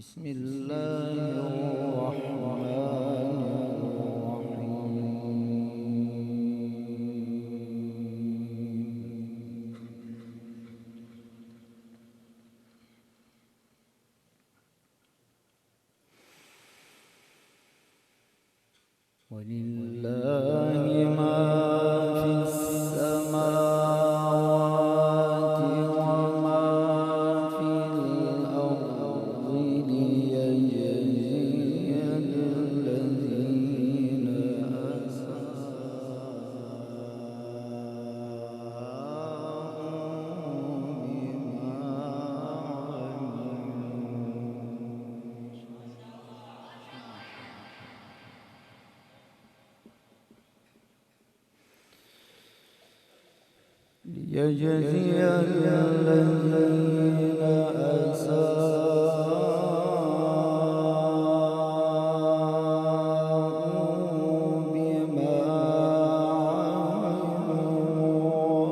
بسم الله الرحمن الرحيم. ولله ما في السماوات وما في الأرض ليجزي الذين أساءوا بما ليجزي الذين أساءوا بما عملوا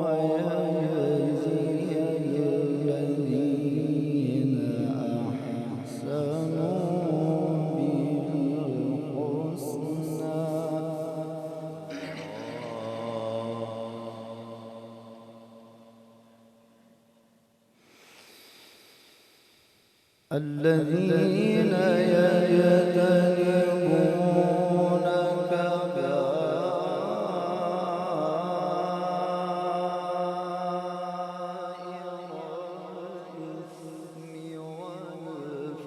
ويجزي الذين أحسنوا بالحسنى. الذين يجتنبون كبائر الإثم والفواحش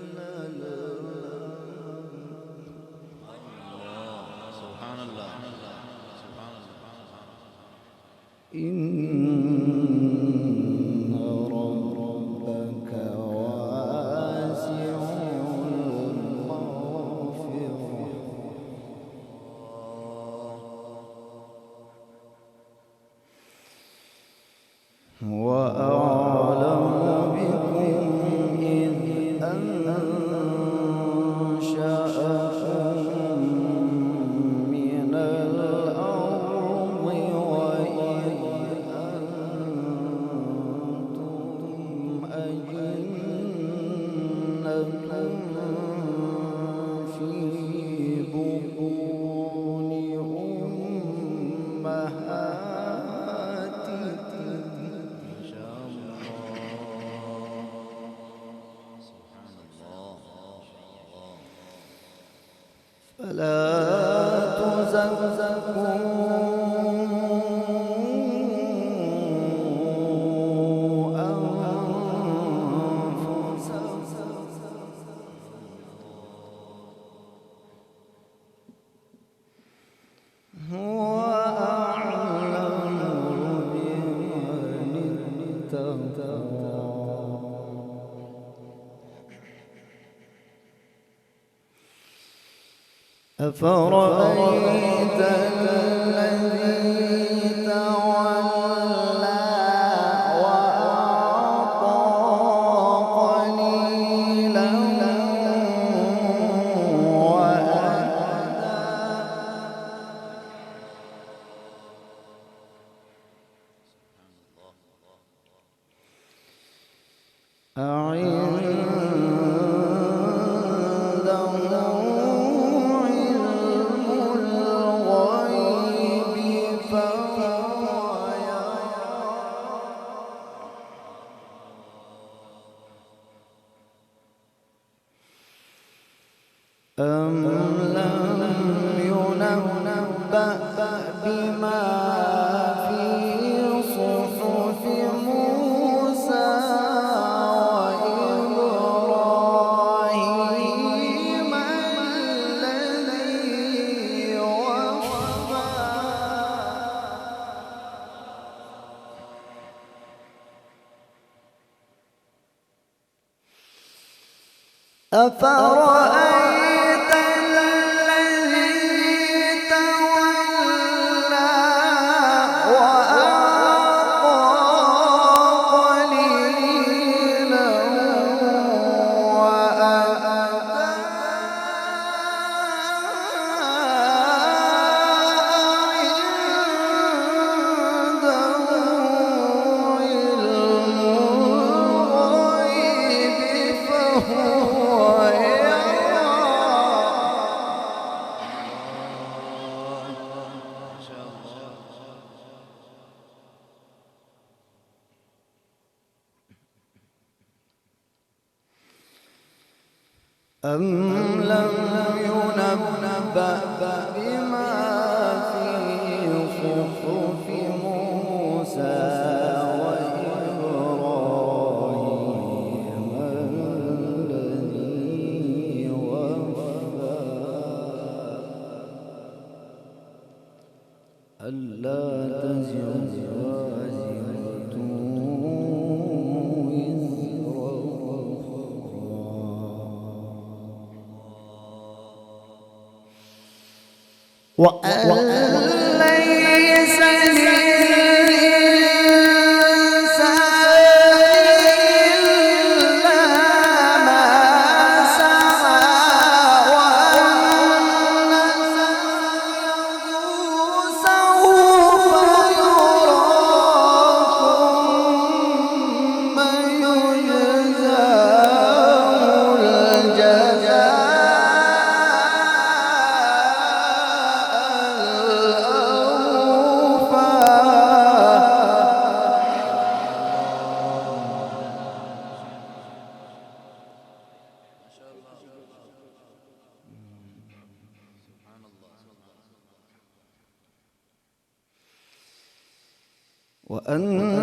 إلا سبحان الله سبحان الله. إن ربك واسع المغفرة هو أعلم بكم إذ أنشأكم من الأرض وإذ أنتم أجنة في بطون أمهاتكم. ما شاء الله سبحان الله. فلا تزكوا أنفسكم هو أعلم بمن اتقى. أفرأيت الذي تولى وأعطى قليلا وأكدى أعنده علم الغيب فهو يرى أم لم ينبأ بما في صحف موسى وإبراهيم الذي وفى. أفرأيت الذي تولى وأعطى قليلا وأكدى عنده علم أم لم ينبأ بما في صحف موسى وإبراهيم الذي وفى ألا تزر وازرة وزر وأن ليس للإنسان إلا ما سعى وأن سعيه سوف يرى ثم يجزاه الجزاء وأن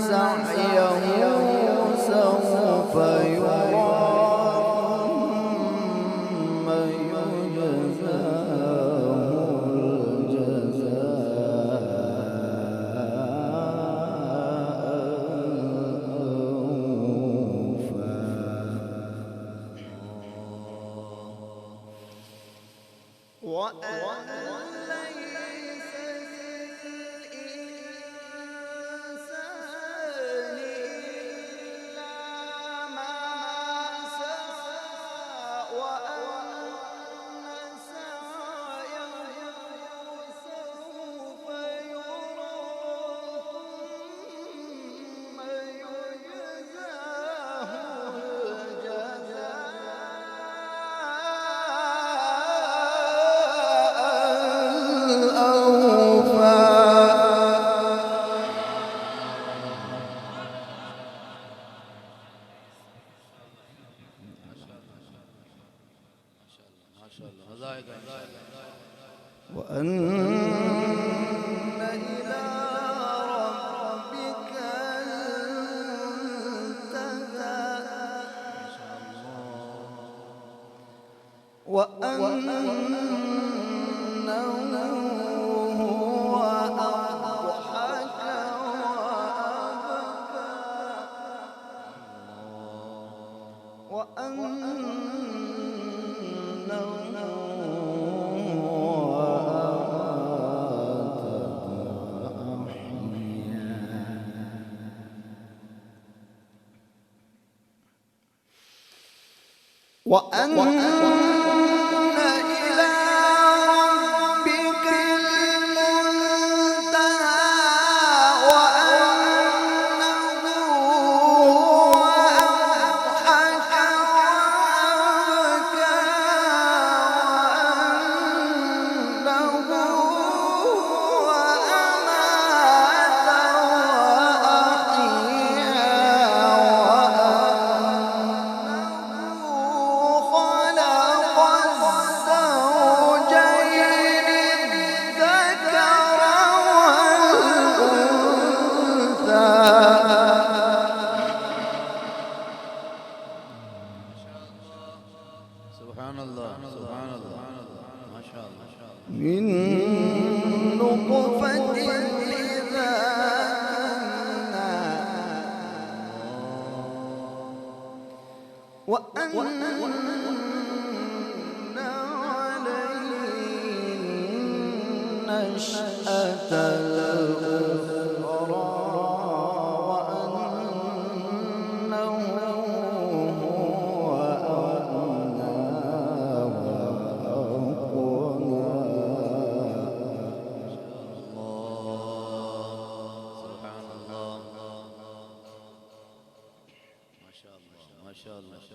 سعيه سوف يرى ثم يجزاه الجزاء الأوفى وأن إلى ربك المنتهى وأنه هو أضحك وأبكى وأن إلى ربك المنتهى وأنه هو أضحك وأبكى وأنه هو أمات سبحان الله سبحان الله ما شاء الله من نطفة إذا وأن عليه النشأة الأخرى وأنه هو أغنى وأقنى سبحان الله ما شاء الله ما شاء الله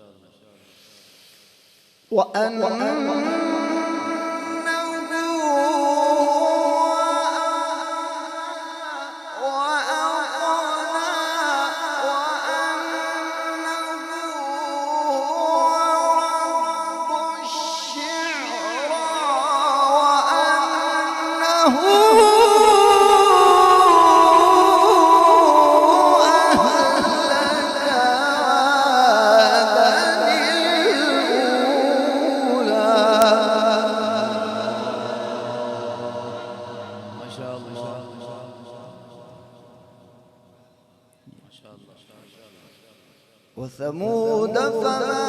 وثمود فما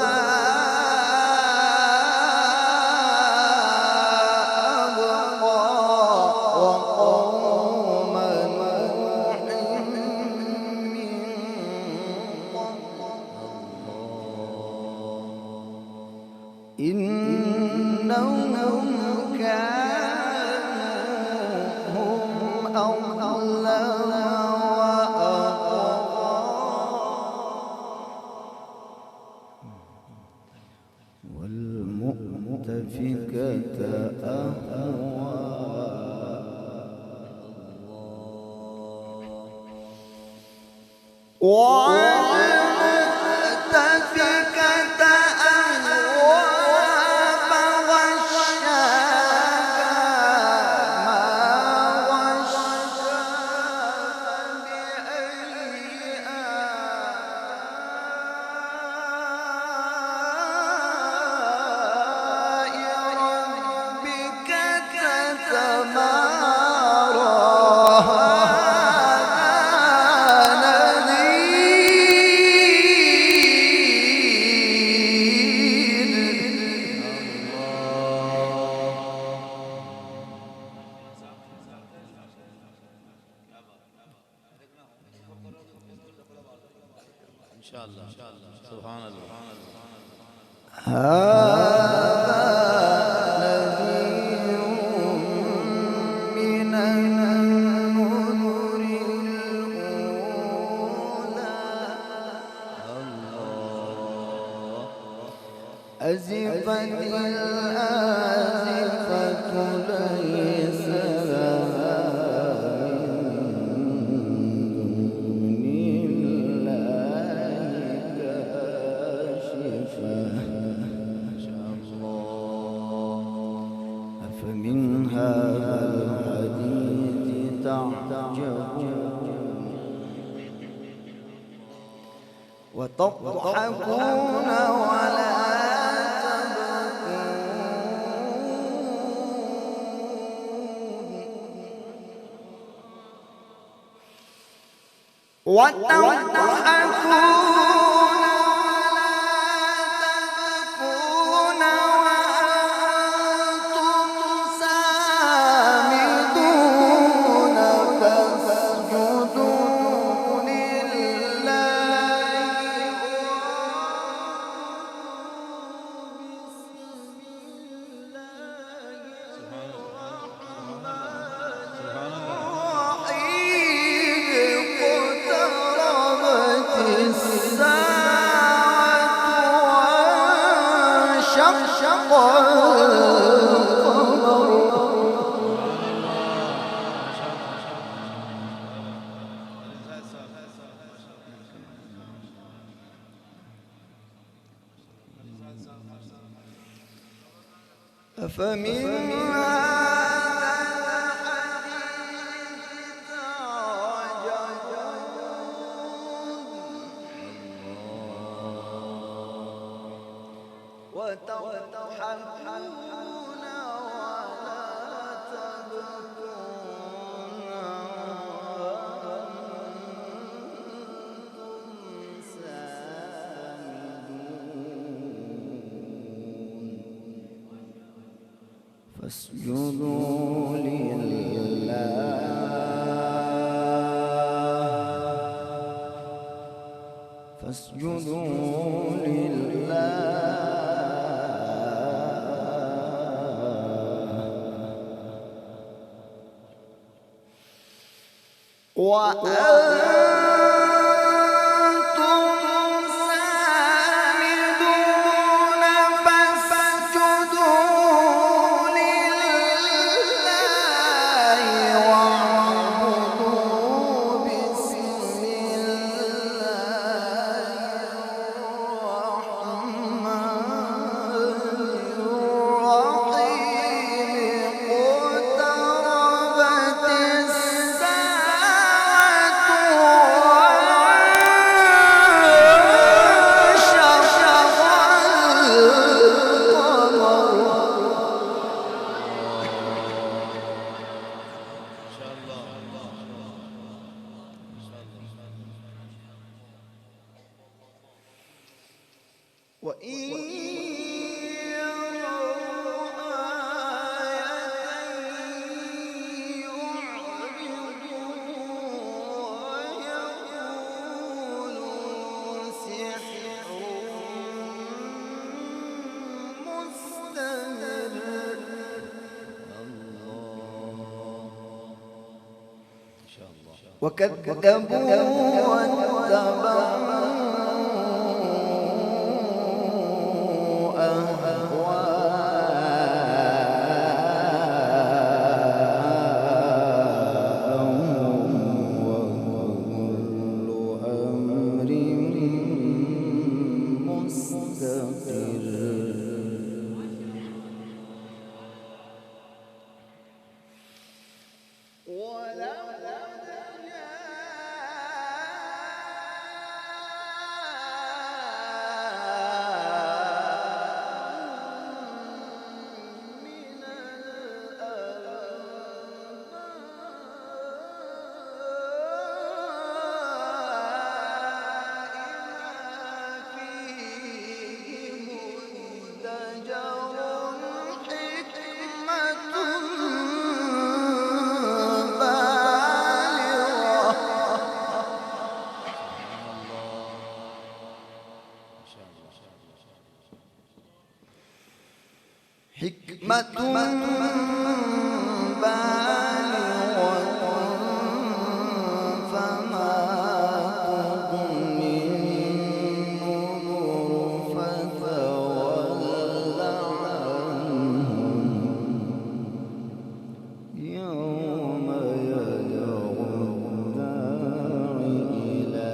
أبقى وقوم نوح من قبل إنهم كانوا هم أضل والمؤتفكة أهوى والمؤتفكة أهوى فغشاها ما غشاها إن شاء الله سبحان الله. هذا نذير من النذر الأولى أزفت الآزفة ليس لها فمن هذا الحديث تعجبون وتضحكون ولا تبكون فمن وتضحكون ولا تبكون وأنتم سامدون فاسجدوا لله فاسجدوا لله وأنتم سامدون فاسجدوا لله واعبدوا بسم الله الرحمن الرحيم اقترب وإن يروا آية يعرضوا ويقولوا سحر مستمر. وكذبوا واتبعوا حكمة بالغة فما تغني النذر فتول عنهم يوم يدعو الداعي إلى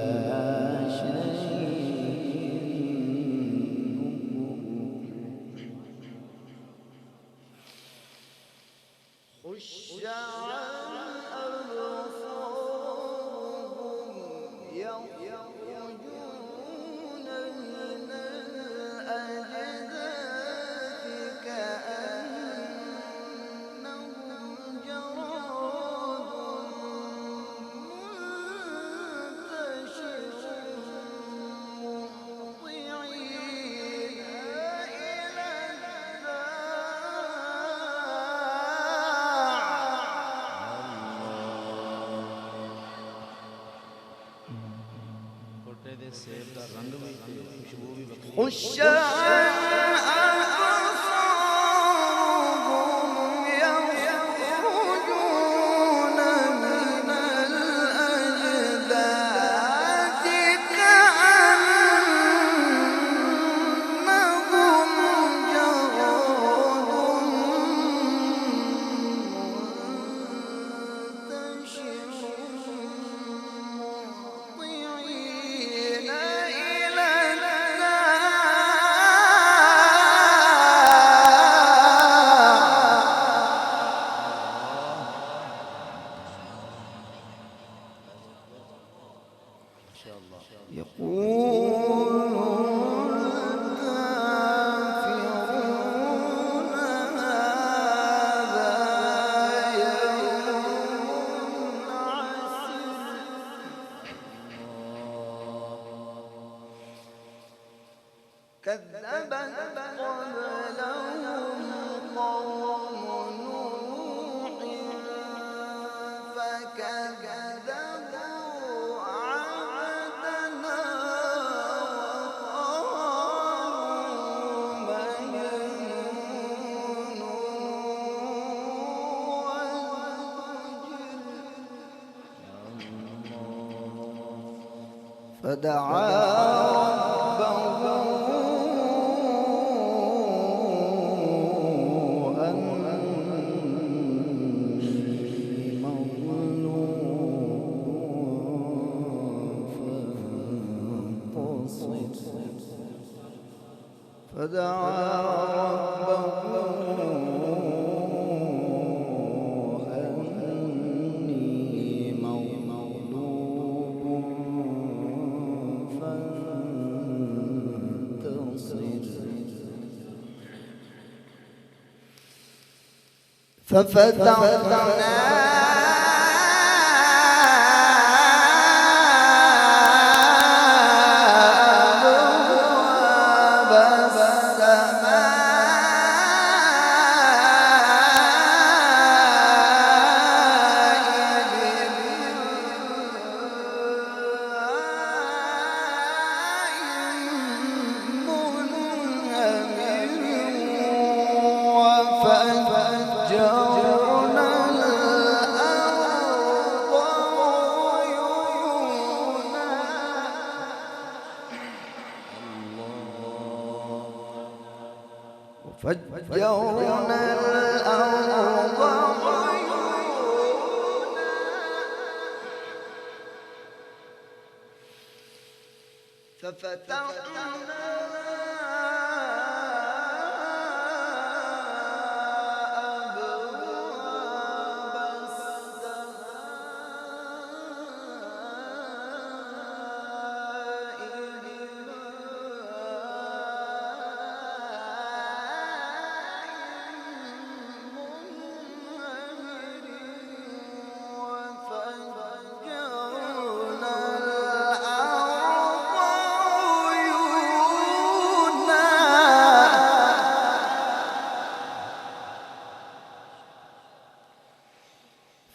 خش عن أبصارهم يخرجون من الأجداث كأنهم جراد منتشر مهطعين إلى خش عن أبصارهم يخرجون من الأجداث كأنهم جراد منتشر مهطعين إلى يقول الكافرون هذا يوم عسير. كذبت قبلهم قوم نوح فكذبوا عبدنا وقالوا مجنون وازدجر. فدعا ربه فدعا ربه أني مغلوب فانتصر. ففتحنا أبواب فجرنا الأرض ففتحنا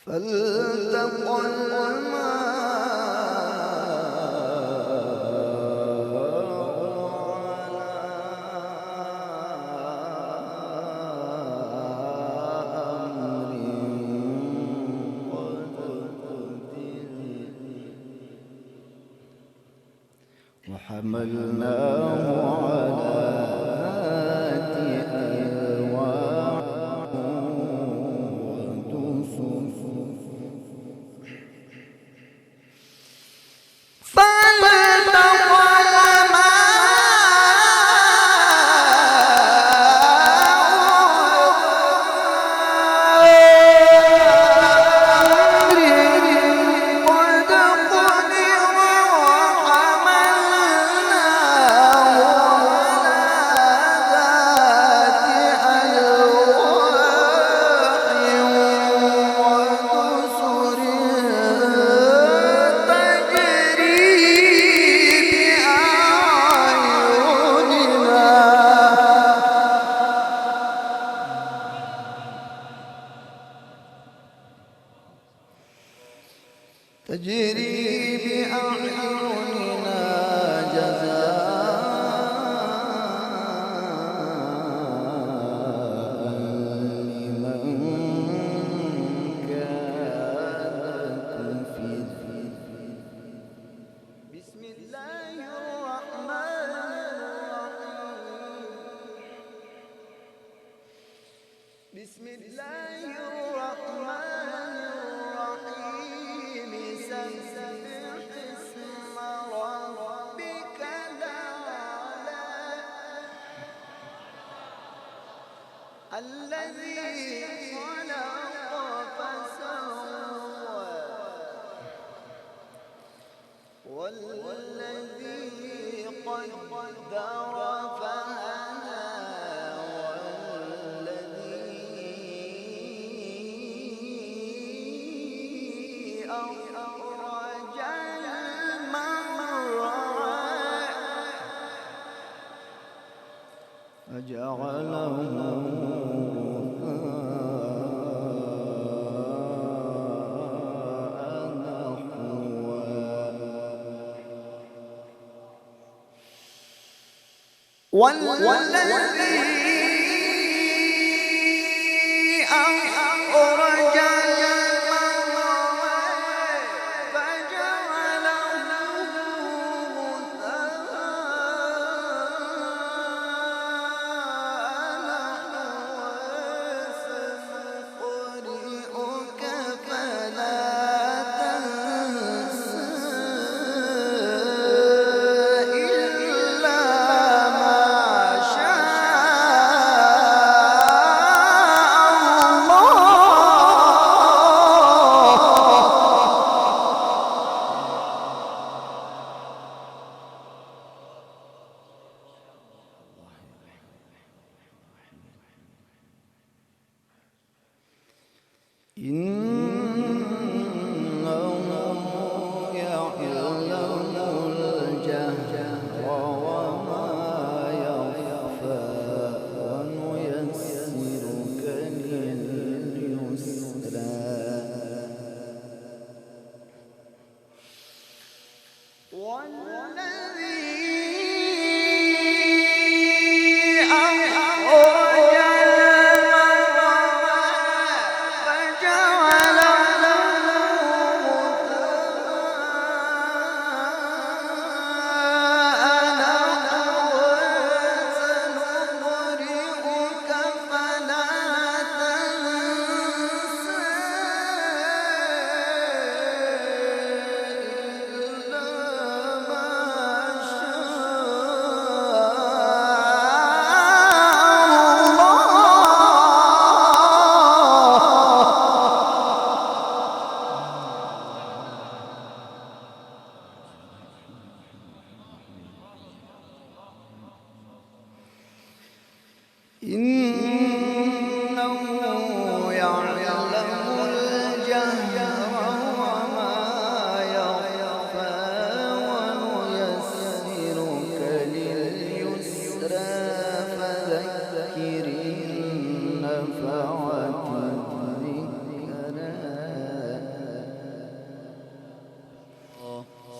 فالتقى وحملناه على ذات ألواح ودسر تجري بأعيننا جزاء لمن كان كفر. بسم الله الرحمن الرحيم. بسم الله الرحمن الرحيم. سبح اسم ربك الأعلى الذي خلق فسوى والذي قدر فهدى والذي أخرج المرعى فجعله والذي أخرج المرعى فجعله غثاء سنقرئك فلا تنسى إلا ما شاء الله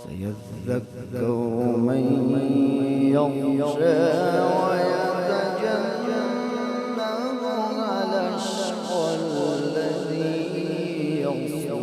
سيذكر من يخشى ويتجنبها الأشقى الذي يصلى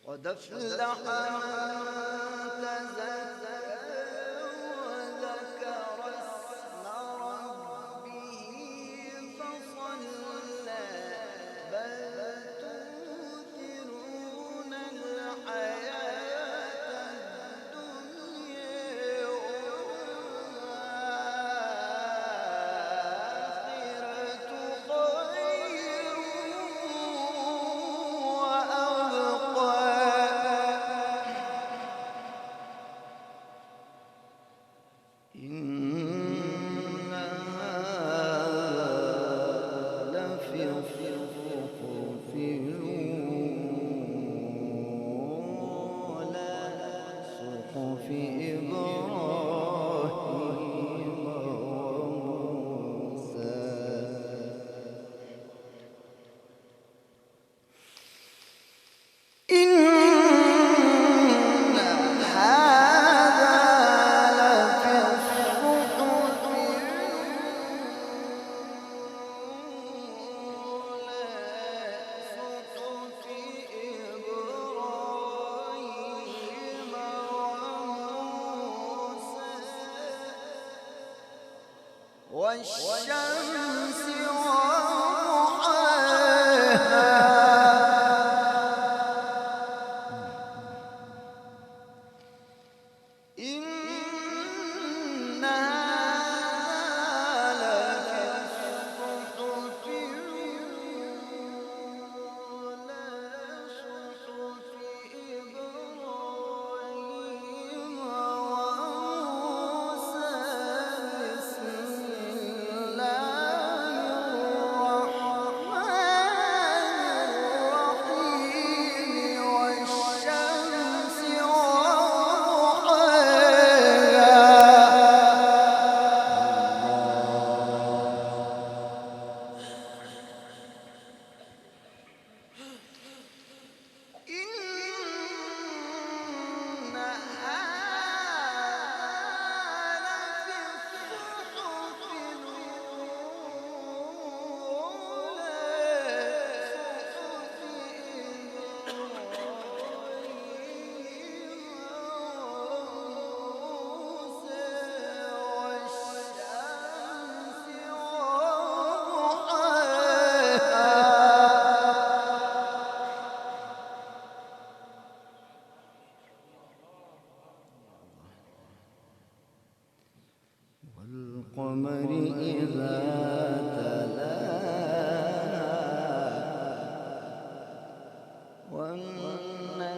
قد أفلح من تزكى وذكر اسم ربه فصلى بل تؤثرون الحياة الدنيا والآخرة خير وأبقى إن هذا لفي الصحف الأولى صحف إبراهيم وموسى إن هذا لفي الصحف الأولى صحف إبراهيم وموسى والشمس وضحاها إن هذا لفي الصحف الأولى صحف إبراهيم وموسى بسم الله الرحمن الرحيم والشمس والقمر إذا تلاها والنهار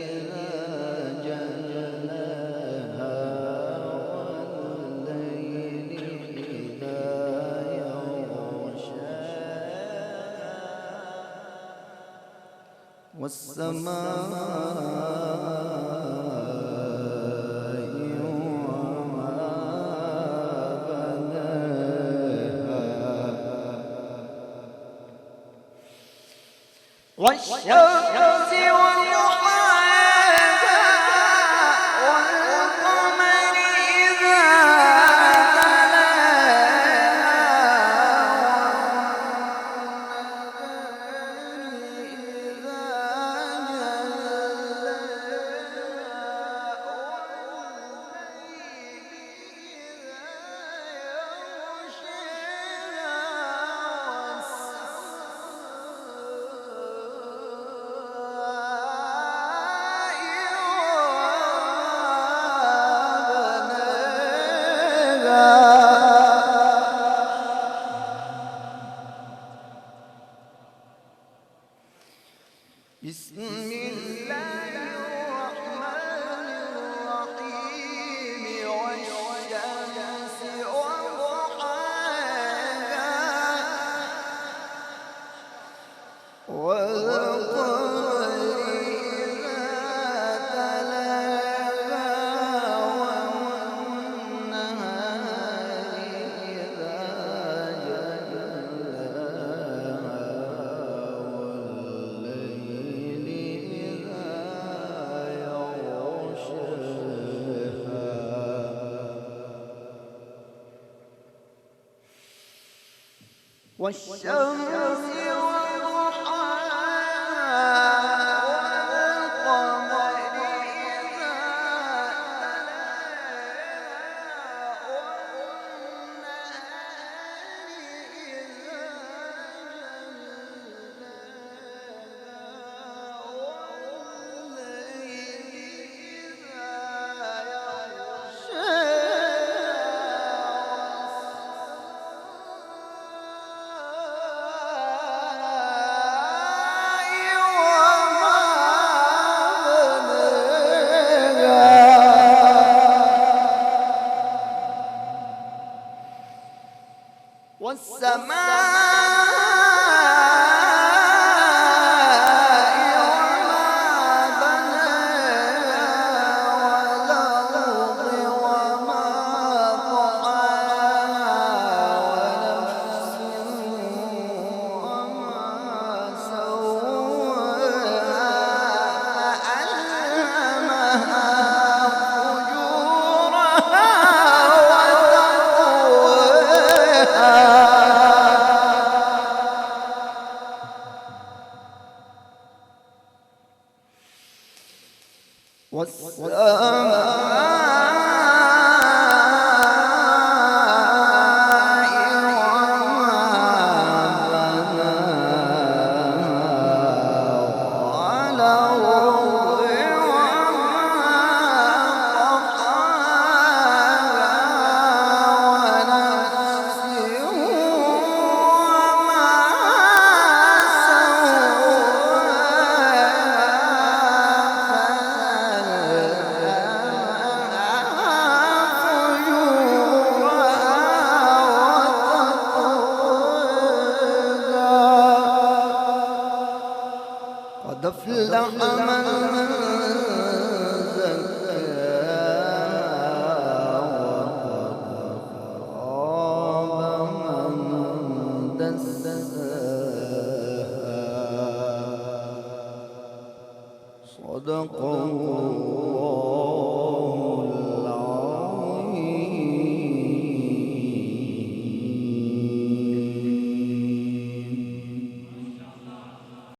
إذا جلاها والليل إذا يغشاها والسماء وما بناها والشمس وضحاها والقمر إذا تلاها والشمس وضحاها والقمر إذا تلاها والنهار إذا جلاها والليل قد أفلح من زكاها وقد خاب من دساها صدق الله